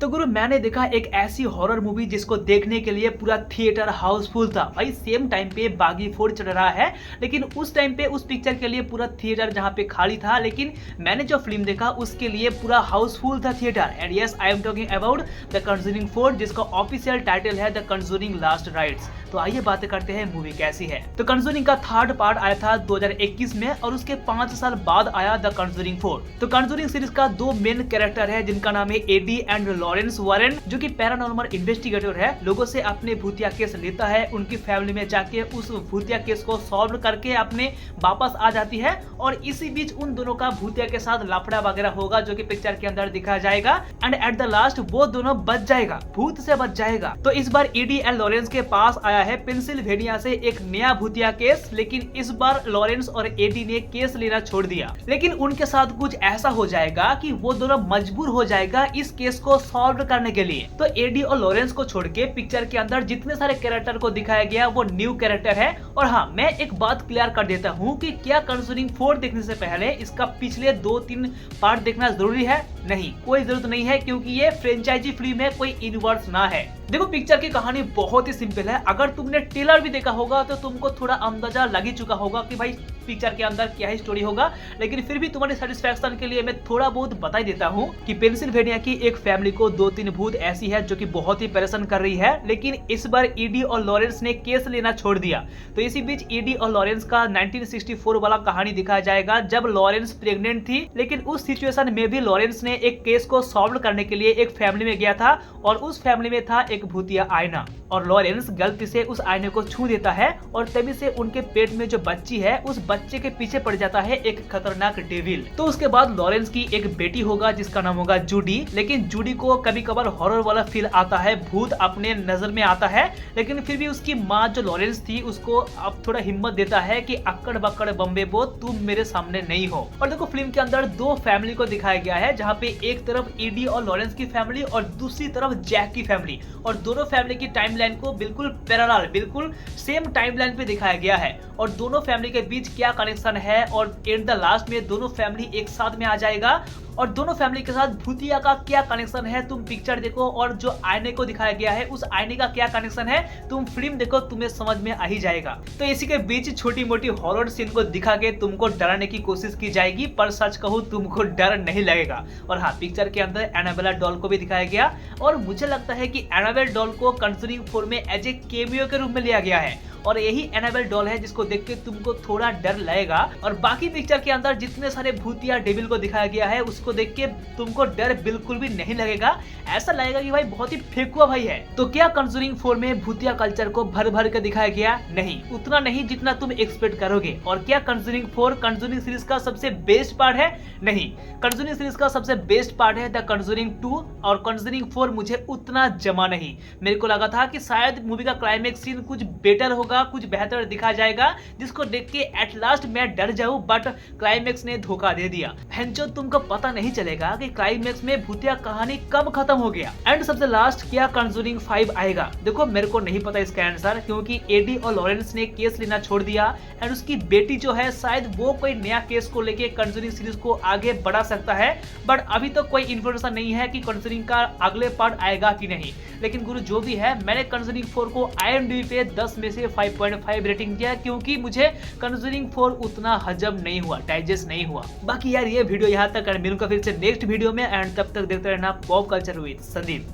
तो गुरु मैंने देखा एक ऐसी हॉरर मूवी जिसको देखने के लिए पूरा थिएटर हाउसफुल था भाई। सेम टाइम पे बागी 4 चल रहा है, लेकिन उस टाइम पे उस पिक्चर के लिए पूरा थिएटर जहां पे खाली था, लेकिन मैंने जो फिल्म देखा उसके लिए पूरा हाउसफुल था theatre. And yes, I am talking about the Conjuring 4, जिसका ऑफिशियल टाइटल है द कंजूरिंग लास्ट राइट्स। तो आइए बातें करते हैं मूवी कैसी है। तो कंजूरिंग का थर्ड पार्ट आया था 2021 में, और उसके 5 साल बाद आया द कंजूरिंग 4। तो कंजूरिंग सीरीज का 2 मेन कैरेक्टर है जिनका नाम है एडी एंड लॉरेंस वारेन, जो कि पैरानॉर्मल इन्वेस्टिगेटर है। लोगों से अपने भूतिया केस लेता है, उनकी फैमिली में जाके उस भूतिया केस को सॉल्व करके अपने वापस आ जाती है, और इसी बीच उन दोनों का भूतिया के साथ लफड़ा वगैरह होगा जो कि पिक्चर के अंदर दिखाया जाएगा। एंड एट द लास्ट वो दोनों बच जाएगा, भूत से बच जाएगा। तो इस बार एडी एंड लॉरेंस के पास आया है पेंसिल्वेनिया से एक नया भूतिया केस, लेकिन इस बार लॉरेंस और एडी ने केस लेना छोड़ दिया। लेकिन उनके साथ कुछ ऐसा हो जाएगा कि वो दोनों मजबूर हो जाएगा इस केस को सॉल्व करने के लिए। तो एडी और लॉरेंस को छोड़ के पिक्चर के अंदर जितने सारे कैरेक्टर को दिखाया गया वो न्यू कैरेक्टर है। और हाँ, मैं एक बात क्लियर कर देता हूँ कि क्या कंजूरिंग 4 देखने से पहले इसका पिछले 2-3 पार्ट देखना जरूरी है? नहीं, कोई जरूरत नहीं है, क्योंकि ये फ्रेंचाइजी फिल्म है, कोई यूनिवर्स ना है। देखो, पिक्चर की कहानी बहुत ही सिंपल है। अगर तुमने ट्रेलर भी देखा होगा तो तुमको थोड़ा अंदाजा लग ही चुका होगा कि भाई पिक्चर के अंदर क्या ही स्टोरी होगा, लेकिन फिर भी तुम्हारी सेटिस्फैक्शन के लिए मैं थोड़ा बहुत बता ही देता हूँ कि पेंसिल्वेनिया की एक फैमिली को 2-3 भूत ऐसी है जो कि बहुत ही परेशान कर रही है। लेकिन इस बार ईडी और लॉरेंस ने केस लेना छोड़ दिया। तो इसी बीच ईडी और लॉरेंस का 1964 वाला कहानी दिखाया जाएगा, जब लॉरेंस प्रेग्नेंट थी। लेकिन उस सिचुएशन में भी लॉरेंस ने एक केस को सॉल्व करने के लिए एक फैमिली में गया था, और उस फैमिली में था एक भूतिया आईना, और लॉरेंस गलती से उस आईने को छू देता है, और तभी से उनके पेट में जो बच्ची है उस बच्चे के पीछे पड़ जाता है एक खतरनाक डेविल। तो उसके बाद लॉरेंस की एक बेटी होगा जिसका नाम होगा जूडी। लेकिन जूडी को कभी कभार हॉरर वाला फील आता है, भूत अपने नजर में आता है, लेकिन फिर भी उसकी माँ जो लॉरेंस थी उसको अब थोड़ा हिम्मत देता है कि अक्कड़ बक्कड़ बम्बे बो, तुम मेरे सामने नहीं हो। और देखो, फिल्म के अंदर 2 फैमिली को दिखाया गया है, जहाँ पे एक तरफ ईडी और लॉरेंस की फैमिली और दूसरी तरफ जैक की फैमिली, और दोनों फैमिली की टाइमलाइन को बिल्कुल पैरेलल, बिल्कुल सेम टाइमलाइन पे दिखाया गया है। और दोनों फैमिली के बीच क्या कनेक्शन है, और एट द लास्ट में दोनों फैमिली एक साथ में आ जाएगा, और दोनों फैमिली के साथ भूतिया का क्या कनेक्शन है तुम पिक्चर देखो, और जो आईने को दिखाया गया है उस आईने का क्या कनेक्शन है तुम फिल्म देखो, तुम्हें समझ में आ ही जाएगा। तो इसी के बीच छोटी मोटी हॉरर सीन को दिखा के तुमको डराने की कोशिश की जाएगी, पर सच कहूँ तुमको डर नहीं लगेगा। और हाँ, पिक्चर के अंदर एनाबेला डॉल को भी दिखाया गया, और मुझे लगता है कि एनाबेल डॉल को कंजूरिंग 4 में एज ए केमियो के रूप में लिया गया है, और यही एनाबेल डॉल है जिसको देख के तुमको थोड़ा डर लगेगा। और बाकी पिक्चर के अंदर जितने सारे भूतिया डेविल को दिखाया गया है उसको देख के तुमको डर बिल्कुल भी नहीं लगेगा, ऐसा लगेगा कि भाई बहुत ही फेंकुआ भाई है। तो क्या कंजूरिंग 4 में भूतिया कल्चर को भर भर के दिखाया गया? नहीं, उतना नहीं जितना तुम एक्सपेक्ट करोगे। और क्या कंजूरिंग 4 कंजूरिंग सीरीज का सबसे बेस्ट पार्ट है? नहीं, कंजूरिंग सीरीज का सबसे बेस्ट पार्ट है द कंजूरिंग 2, और कंजूरिंग 4 मुझे उतना जमा नहीं। मेरे को लगा था कि शायद मूवी का क्लाइमेक्स सीन कुछ बेटर होगा, कुछ बेहतर दिखा जाएगा, जिसको देख के एट लास्ट मैं डर जाऊं, बट क्लाइमेक्स ने धोखा दे दिया। भैंचो, तुमको पता नहीं चलेगा कि क्लाइमेक्स में भूतिया कहानी कब खत्म हो गया। एंड सबसे लास्ट, क्या कंजूरिंग 5 आएगा? देखो, मेरे को नहीं पता इसका आंसर, क्योंकि एडी और लॉरेंस ने केस लेना छोड़ दिया, एंड उसकी बेटी जो है शायद वो कोई नया केस को लेके कंजूरिंग सीरीज को आगे बढ़ा सकता है, बट अभी तो कोई इन्फॉर्मेशन नहीं है कि कंजूरिंग का अगले पार्ट आएगा कि नहीं। लेकिन गुरु जो भी है, मैंने कंजूरिंग 4 को IMDb पे 10 में से 5.5 रेटिंग दिया, क्योंकि मुझे कंजूरिंग 4 उतना हजम नहीं हुआ, डाइजेस्ट नहीं हुआ। बाकी यार, ये वीडियो यहाँ तक, मिलूंगा फिर से नेक्स्ट वीडियो में, एंड तब तक देखते रहना पॉप कल्चर विद संदीप।